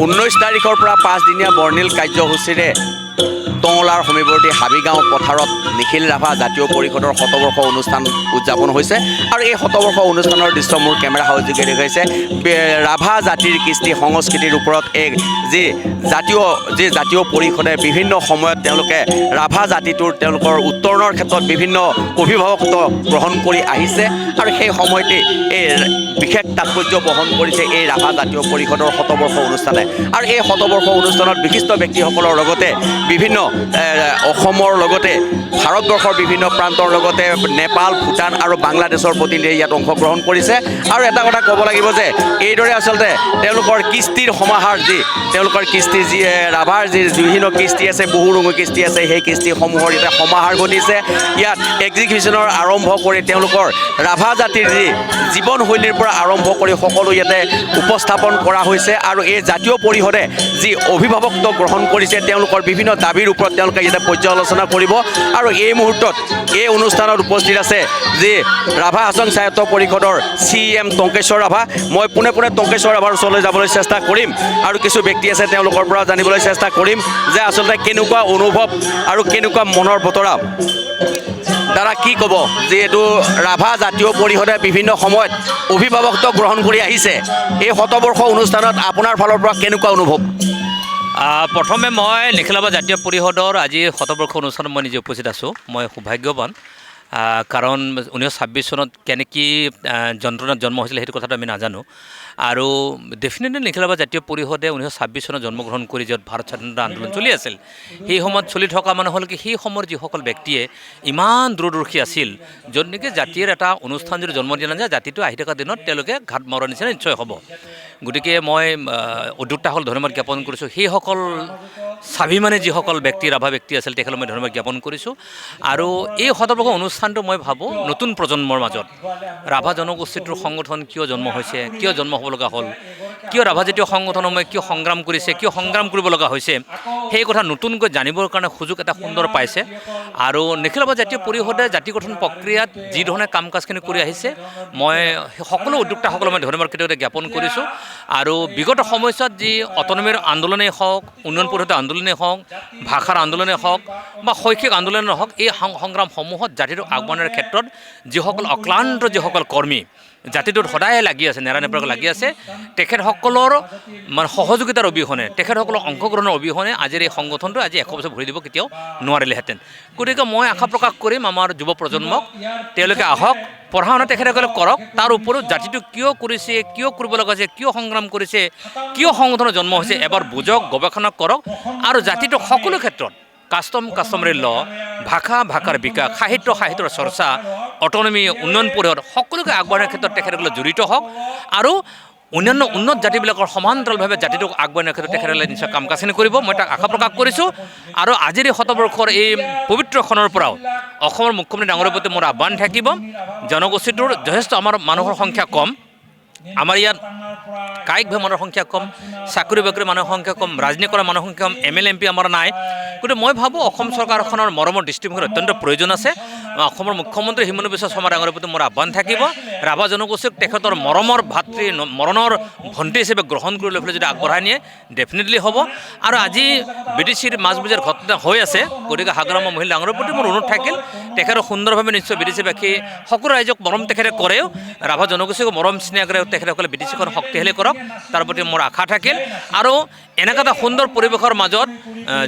19 তাৰিখৰ পৰা 5 দিনীয়া বৰ্ণিল কাৰ্যসূচীৰে টংলাৰ সমীপৱৰ্তী হাবিগাঁও পথাৰত নিখিল ৰাভা জাতীয় পৰিষদৰ শতবৰ্ষ অনুষ্ঠান উদযাপন হৈছে আৰু এই শতবৰ্ষ অনুষ্ঠানৰ দৃশ্য মোৰ কেমেৰা সহযোগে দেখুৱাইছে ৰাভা জাতিৰ কৃষ্টি সংস্কৃতিৰ ওপৰত এক যি জাতীয় পৰিষদে বিভিন্ন সময়ত তেওঁলোকে ৰাভা জাতিটোৰ তেওঁলোকৰ উত্তৰণৰ ক্ষেত্ৰত বিভিন্ন অভিভাৱকত্ব গ্ৰহণ কৰি আহিছে আৰু সেই সময়তে এই বিশেষ তাৎপৰ্য বহন কৰিছে এই ৰাভা জাতীয় পৰিষদৰ শতবৰ্ষ অনুষ্ঠানে আৰু এই শতবৰ্ষ অনুষ্ঠানত বিশিষ্ট ব্যক্তিসকলৰ লগতে বিভিন্ন অসমৰ লগতে ভাৰতবৰ্ষৰ বিভিন্ন প্ৰান্তৰ লগতে নেপাল ভূটান আৰু বাংলাদেশৰ প্ৰতিনিধিয়ে ইয়াত অংশগ্ৰহণ কৰিছে আৰু এটা কথা ক'ব লাগিব যে এইদৰে আচলতে তেওঁলোকৰ কৃষ্টিৰ সমাহাৰ তেওঁলোকৰ কৃষ্টি যি ৰাভাৰ যি বিভিন্ন কৃষ্টি আছে বহুৰঙী কৃষ্টি আছে সেই কৃষ্টিসমূহৰ ইয়াতে সমাহাৰ ঘটিছে ইয়াত এক্সিবিশ্যনৰ আৰম্ভ কৰি তেওঁলোকৰ ৰাভা জাতিৰ যি জীৱনশৈলীৰ পৰা আৰম্ভ কৰি সকলো ইয়াতে উপস্থাপন কৰা হৈছে আৰু এই জাতীয় পৰিষদে যি অভিভাৱকত্ব গ্ৰহণ কৰিছে তেওঁলোকৰ বিভিন্ন দাবীৰ ওপৰত তেওঁলোকে ইয়াতে পৰ্যালোচনা কৰিব আৰু এই মুহূৰ্তত এই অনুষ্ঠানত উপস্থিত আছে যি ৰাভা হাছং সাহিত্য পৰিষদৰ CM টংকেশ্বৰ ৰাভা মই পোনে টংকেশ্বৰ ৰাভাৰ ওচৰলৈ যাবলৈ চেষ্টা কৰিম আৰু কিছু ব্যক্তি আছে তেওঁলোকৰ পৰা জানিবলৈ চেষ্টা কৰিম যে আচলতে কেনেকুৱা অনুভৱ আৰু কেনেকুৱা মনৰ বতৰা দাদা কি ক'ব যিহেতু ৰাভা জাতীয় পৰিষদে বিভিন্ন সময়ত অভিভাৱকত্ব গ্ৰহণ কৰি আহিছে এই শতবৰ্ষ অনুষ্ঠানত আপোনাৰ ফালৰ পৰা কেনেকুৱা অনুভৱ প্ৰথমে মই নিখিল ৰাভা জাতীয় পৰিষদৰ আজি শতবৰ্ষ অনুষ্ঠানত মই নিজে উপস্থিত আছোঁ মই সৌভাগ্যৱান কাৰণ 1926 চনত কেনেকৈ যন্ত্ৰণাত জন্ম হৈছিলে সেইটো কথাটো আমি নাজানো আৰু ডেফিনেটলি নিখিল ৰাভা জাতীয় পৰিষদে 1926 চনত জন্মগ্ৰহণ কৰি য'ত ভাৰত স্বাধীনতা আন্দোলন চলি আছিল সেই সময়ত চলি থকা মানে হ'ল কি সেই সময়ৰ যিসকল ব্যক্তিয়ে ইমান দূৰদৰ্শী আছিল য'ত নেকি জাতিৰ এটা অনুষ্ঠান যদি জন্ম দিয়া নাযায় জাতিটো আহি থকা দিনত তেওঁলোকে ঘাট মৰাৰ নিচিনা নিশ্চয় হ'ব গতিকে মই উদ্যোক্তাসকল ধন্যবাদ জ্ঞাপন কৰিছোঁ সেইসকল স্বাভিমানী যিসকল ব্যক্তি ৰাভা ব্যক্তি আছিল তেখেতক মই ধন্যবাদ জ্ঞাপন কৰিছোঁ আৰু এই শতবৰ্ষ অনুষ্ঠানটো মই ভাবোঁ নতুন প্ৰজন্মৰ মাজত ৰাভা জনগোষ্ঠীটোৰ সংগঠন কিয় জন্ম হৈছে কিয় জন্ম হ'ব লগা হ'ল কিয় ৰাভা জাতীয় সংগঠনসমূহে কিয় সংগ্ৰাম কৰিছে কিয় সংগ্ৰাম কৰিব লগা হৈছে সেই কথা নতুনকৈ জানিবৰ কাৰণে সুযোগ এটা সুন্দৰ পাইছে আৰু নিখিল ৰাভা জাতীয় পৰিষদে জাতি গঠন প্ৰক্ৰিয়াত যি ধৰণে কাম কাজখিনি কৰি আহিছে মই সকলো উদ্যোক্তাসকলক মই ধন্যবাদ কেতিয়াবা জ্ঞাপন কৰিছোঁ আৰু বিগত সময়ছোৱাত যি অটনমিৰ আন্দোলনেই হওক উন্নয়ন পৰিষদৰ আন্দোলনেই হওক ভাষাৰ আন্দোলনেই হওক বা শৈক্ষিক আন্দোলনেই হওক এই সংগ্ৰামসমূহত জাতিটোক আগবঢ়াৰ ক্ষেত্ৰত যিসকল অক্লান্ত যিসকল কৰ্মী জাতিটোত সদায় লাগি আছে নেৰানেপেৰাকৈ লাগি আছে তেখেতসকলৰ মানে সহযোগিতাৰ অবিহনে তেখেতসকলৰ অংশগ্ৰহণৰ অবিহনে আজিৰ এই সংগঠনটো আজি 100 বছৰ ভৰি দিব কেতিয়াও নোৱাৰিলেহেঁতেন গতিকে মই আশা প্ৰকাশ কৰিম আমাৰ যুৱ প্ৰজন্মক তেওঁলোকে আহক পঢ়া শুনা তেখেতসকলে কৰক তাৰ উপৰিও জাতিটো কিয় কৰিছে কিয় কৰিব লগা হৈছে কিয় সংগ্ৰাম কৰিছে কিয় সংগঠনৰ জন্ম হৈছে এবাৰ বুজক গৱেষণা কৰক আৰু জাতিটোক সকলো ক্ষেত্ৰত কাষ্টমৰী ল ভাষাৰ বিকাশ সাহিত্যৰ চৰ্চা অটনমি উন্নয়ন পৰিষদ সকলোকে আগবঢ়াৰ ক্ষেত্ৰত তেখেতসকলে জড়িত হওক আৰু অন্যান্য উন্নত জাতিবিলাকৰ সমান্তৰালভাৱে জাতিটোক আগবঢ়াৰ ক্ষেত্ৰত তেখেতসকলে নিশ্চয় কাম কাজখিনি কৰিব মই তাক আশা প্ৰকাশ কৰিছোঁ আৰু আজিৰ এই শতবৰ্ষৰ এই পবিত্ৰ ক্ষণৰ পৰাও অসমৰ মুখ্যমন্ত্ৰী ডাঙৰীয়াৰ প্ৰতি মোৰ আহ্বান থাকিব জনগোষ্ঠীটোৰ যথেষ্ট আমাৰ মানুহৰ সংখ্যা কম আমাৰ ইয়াত কায়িকভাৱে মানুহৰ সংখ্যা কম চাকৰি বাকৰি মানুহৰ সংখ্যা কম ৰাজনীতি কৰা মানুহৰ সংখ্যা কম MLA MP আমাৰ নাই গতিকে মই ভাবোঁ অসম চৰকাৰখনৰ মৰমৰ দৃষ্টিভংগীৰ অত্যন্ত প্ৰয়োজন আছে অসমৰ মুখ্যমন্ত্ৰী হিমন্ত বিশ্ব শৰ্মা ডাঙৰীয়াৰ প্ৰতি মোৰ আহ্বান থাকিব ৰাভা জনগোষ্ঠীক তেখেতৰ মৰমৰ ভাতৃ মৰণৰ ভণ্টি হিচাপে গ্ৰহণ কৰি লৈ পেলাই যদি আগবঢ়াই নিয়ে ডেফিনেটলি হ'ব আৰু আজি BDCৰ মাজমজিয়াৰ ঘটনা হৈ আছে গতিকে হাগ্ৰামা মহিলা ডাঙৰীয়াৰ প্ৰতি মোৰ অনুৰোধ থাকিল তেখেতক সুন্দৰভাৱে নিশ্চয় BDCবাসী সকলো ৰাইজক মৰম তেখেতে কৰেও ৰাভা জনগোষ্ঠীক মৰম স্নেহ কৰে তেখেতসকলে BDCখন শক্তিশালী কৰক তাৰ প্ৰতি মোৰ আশা থাকিল আৰু এনেকুৱা এটা সুন্দৰ পৰিৱেশৰ মাজত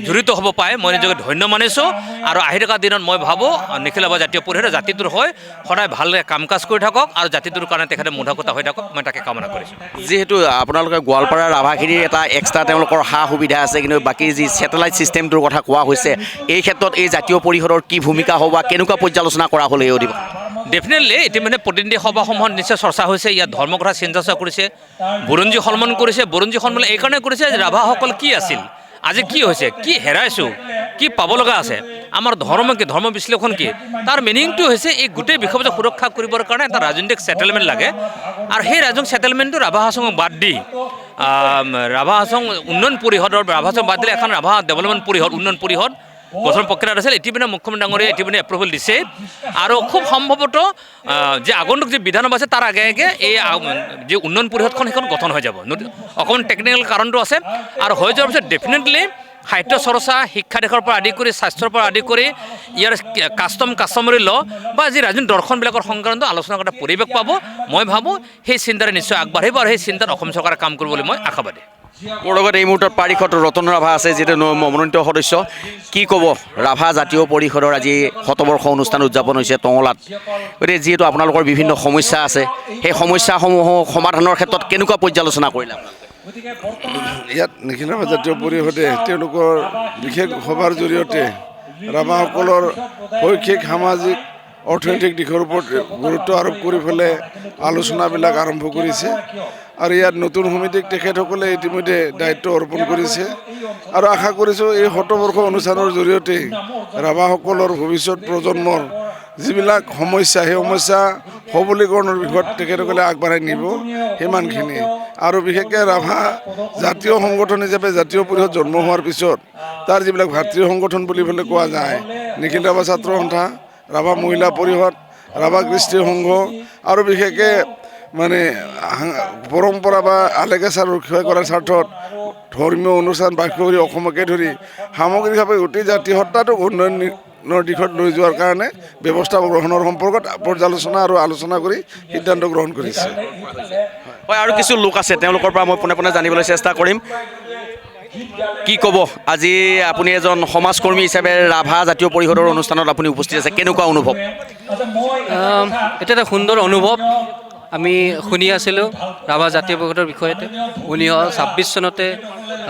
জড়িত হ'ব পায় মই নিজকে ধন্য মানিছোঁ আৰু আহি থকা দিনত মই ভাবোঁ নিখিল ৰাভা জাতীয় পৰিষদে জাতিটোৰ হৈ সদায় ভালদৰে কাম কাজ কৰি থাকক আৰু জাতিটোৰ কাৰণে তেখেতে মোধাকতা হৈ থাকক মই তাকে কামনা কৰিছোঁ যিহেতু আপোনালোকে গোৱালপাৰা ৰাভাখিনিৰ এটা এক্সট্ৰা তেওঁলোকৰ সা সুবিধা আছে কিন্তু বাকী যি ছেটেলাইট ছিষ্টেমটোৰ কথা কোৱা হৈছে এই ক্ষেত্ৰত এই জাতীয় পৰিষদৰ কি ভূমিকা হ'ব বা কেনেকুৱা পৰ্যালোচনা কৰা হ'ল এই অধিৱেশন ডেফিনেটলি ইতিমধ্যে প্ৰতিনিধি সভাসমূহত নিশ্চয় চৰ্চা হৈছে ইয়াত ধৰ্মৰ কথা চিন্তা চৰ্চা কৰিছে বুৰঞ্জী সন্মান কৰিছে বুৰঞ্জী সন্মান এইকাৰণে কৰিছে যে ৰাভাসকল কি আছিল আজি কি হৈছে কি হেৰাইছোঁ কি পাব লগা আছে আমাৰ ধৰ্ম কি ধৰ্ম বিশ্লেষণ কি তাৰ মিনিংটো হৈছে এই গোটেই বিষয়টো সুৰক্ষা কৰিবৰ কাৰণে এটা ৰাজনৈতিক ছেটেলমেণ্ট লাগে আৰু সেই ৰাজনৈতিক ছেটেলমেণ্টটো ৰাভা হাছঙক বাদ দি ৰাভা হাছং উন্নয়ন পৰিষদৰ ৰাভা হাছং বাদ দিলে এখন ৰাভা ডেভেলপমেণ্ট পৰিষদ উন্নয়ন পৰিষদ গঠন প্ৰক্ৰিয়াত আছিল ইতিমধ্যে মুখ্যমন্ত্ৰী ডাঙৰীয়াই ইতিমধ্যে এপ্ৰুভেল দিছে আৰু খুব সম্ভৱত যে আগন্তুক যি বিধানসভা আছে তাৰ আগে আগে এই যি উন্নয়ন পৰিষদখন সেইখন গঠন হৈ যাব অকণমান টেকনিকেল কাৰণটো আছে আৰু হৈ যোৱাৰ পিছত ডেফিনেটলি সাহিত্য চৰ্চা শিক্ষা দিশৰ পৰা আদি কৰি স্বাস্থ্যৰ পৰা আদি কৰি ইয়াৰ কাষ্টমাৰী ল বা যি ৰাজনৈতিক দৰ্শনবিলাকৰ সংক্ৰান্ত আলোচনা কৰা পৰিৱেশ পাব মই ভাবোঁ সেই চিন্তাৰে নিশ্চয় আগবাঢ়িব আৰু সেই চিন্তাত অসম চৰকাৰে কাম কৰিবলৈ মই আশাবাদী মোৰ লগত এই মুহূৰ্তত পাৰিষদ ৰতন ৰাভা আছে যিটো মনোনীত সদস্য কি ক'ব ৰাভা জাতীয় পৰিষদৰ আজি শতবৰ্ষ অনুষ্ঠান উদযাপন হৈছে টঙলাত গতিকে যিহেতু আপোনালোকৰ বিভিন্ন সমস্যা আছে সেই সমস্যাসমূহ সমাধানৰ ক্ষেত্ৰত কেনেকুৱা পৰ্যালোচনা কৰিলে ইয়াত নিখিল ৰাভা জাতীয় পৰিষদে তেওঁলোকৰ বিশেষ সভাৰ জৰিয়তে ৰাভাসকলৰ শৈক্ষিক সামাজিক অৰ্থনৈতিক দিশৰ ওপৰত গুৰুত্ব আৰোপ কৰি পেলাই আলোচনাবিলাক আৰম্ভ কৰিছে আৰু ইয়াত নতুন সমিতিক তেখেতসকলে ইতিমধ্যে দায়িত্ব অৰ্পণ কৰিছে আৰু আশা কৰিছোঁ এই শতবৰ্ষ অনুষ্ঠানৰ জৰিয়তে ৰাভাসকলৰ ভৱিষ্যত প্ৰজন্মৰ যিবিলাক সমস্যা সেই সমস্যা সবলীকৰণৰ বিষয়ত তেখেতসকলে আগবঢ়াই নিব সিমানখিনি আৰু বিশেষকৈ ৰাভা জাতীয় সংগঠন হিচাপে জাতীয় পৰিষদ জন্ম হোৱাৰ পিছত তাৰ যিবিলাক ভাতৃ সংগঠন বুলি পেলাই কোৱা যায় নিখিল ৰাভা ছাত্ৰ সন্থা ৰাভা মহিলা পৰিষদ ৰাভা কৃষ্টি সংঘ আৰু বিশেষকৈ মানে পৰম্পৰা বা আলেগাচাৰ ৰক্ষা কৰাৰ স্বাৰ্থত ধৰ্মীয় অনুষ্ঠান বাস কৰি অসমকে ধৰি সামগ্ৰিকভাৱে গোটেই জাতীয় সত্তাটোক উন্নয়নৰ দিশত লৈ যোৱাৰ কাৰণে ব্যৱস্থা গ্ৰহণৰ সম্পৰ্কত পৰ্যালোচনা আৰু আলোচনা কৰি সিদ্ধান্ত গ্ৰহণ কৰিছে হয় আৰু কিছু লোক আছে তেওঁলোকৰ পৰা মই পোনে পোনে জানিবলৈ চেষ্টা কৰিম কি ক'ব আজি আপুনি এজন সমাজকৰ্মী হিচাপে ৰাভা জাতীয় পৰিষদৰ অনুষ্ঠানত আপুনি উপস্থিত আছে কেনেকুৱা অনুভৱ এটা এটা সুন্দৰ অনুভৱ আমি শুনি আছিলোঁ ৰাভা জাতীয় পৰিষদৰ বিষয়তে 1926 চনতে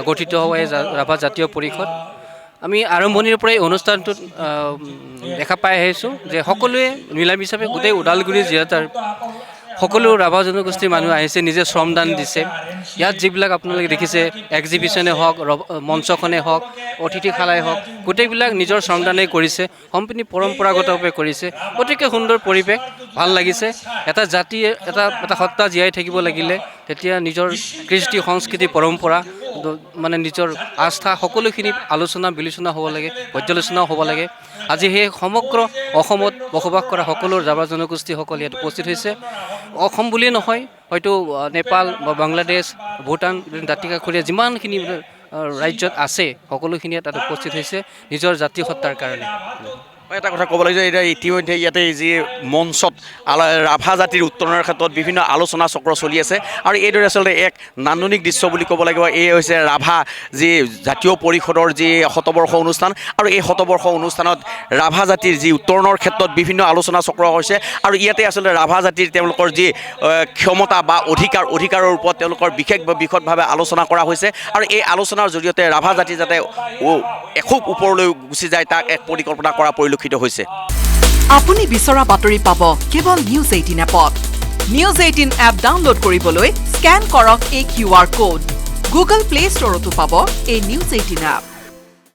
গঠিত হোৱা এই ৰাভা জাতীয় পৰিষদ আমি আৰম্ভণিৰ পৰাই অনুষ্ঠানটোত দেখা পাই আহিছোঁ যে সকলোৱে মিলামিচাপে গোটেই ওদালগুৰি জিলাৰ সকলো ৰাভা জনগোষ্ঠীৰ মানুহ আহিছে নিজে শ্ৰমদান দিছে ইয়াত যিবিলাক আপোনালোকে দেখিছে এক্সিবিশ্যনে হওক মঞ্চখনে হওক অতিথিশালাই হওক গোটেইবিলাক নিজৰ শ্ৰমদানেই কৰিছে সম্পূৰ্ণ পৰম্পৰাগতভাৱে কৰিছে গতিকে সুন্দৰ পৰিৱেশ ভাল লাগিছে এটা জাতি এটা সত্তা জীয়াই থাকিব লাগিলে তেতিয়া নিজৰ কৃষ্টি সংস্কৃতি পৰম্পৰা মানে নিজৰ আস্থা সকলোখিনি আলোচনা বিলোচনা হ'ব লাগে পৰ্যালোচনাও হ'ব লাগে আজি সেই সমগ্ৰ অসমত বসবাস কৰা সকলো ৰাভা জনগোষ্ঠীসকল ইয়াত উপস্থিত হৈছে অসম বুলিয়ে নহয় হয়তো নেপাল বা বাংলাদেশ ভূটান দাঁতিকাষৰীয়া যিমানখিনি ৰাজ্যত আছে সকলোখিনি তাত উপস্থিত হৈছে নিজৰ জাতীয় সত্তাৰ কাৰণে এটা কথা ক'ব লাগিব এতিয়া ইতিমধ্যে ইয়াতে যি মঞ্চত ৰাভা জাতিৰ উত্তৰণৰ ক্ষেত্ৰত বিভিন্ন আলোচনা চক্ৰ চলি আছে আৰু এইদৰে আচলতে এক নান্দনিক দৃশ্য বুলি ক'ব লাগিব এই হৈছে ৰাভা যি জাতীয় পৰিষদৰ যি শতবৰ্ষ অনুষ্ঠান আৰু এই শতবৰ্ষ অনুষ্ঠানত ৰাভা জাতিৰ যি উত্তৰণৰ ক্ষেত্ৰত বিভিন্ন আলোচনা চক্ৰ হৈছে আৰু ইয়াতে আচলতে ৰাভা জাতিৰ তেওঁলোকৰ যি ক্ষমতা বা অধিকাৰৰ ওপৰত তেওঁলোকৰ বিশদভাৱে আলোচনা কৰা হৈছে আৰু এই আলোচনাৰ জৰিয়তে ৰাভা জাতি যাতে এখোপ ওপৰলৈ গুচি যায় তাক এক পৰিকল্পনা কৰা পৰিলক্ষিত হৈছে আপুনি বিচৰা বাতৰি পাব কেৱল নিউজ 18 এপত নিউজ 18 এপ ডাউনলোড কৰিবলৈ স্ক্যান কৰক এই QR কোড গুগল প্লে ষ্টৰতো পাব এই নিউজ 18 এপ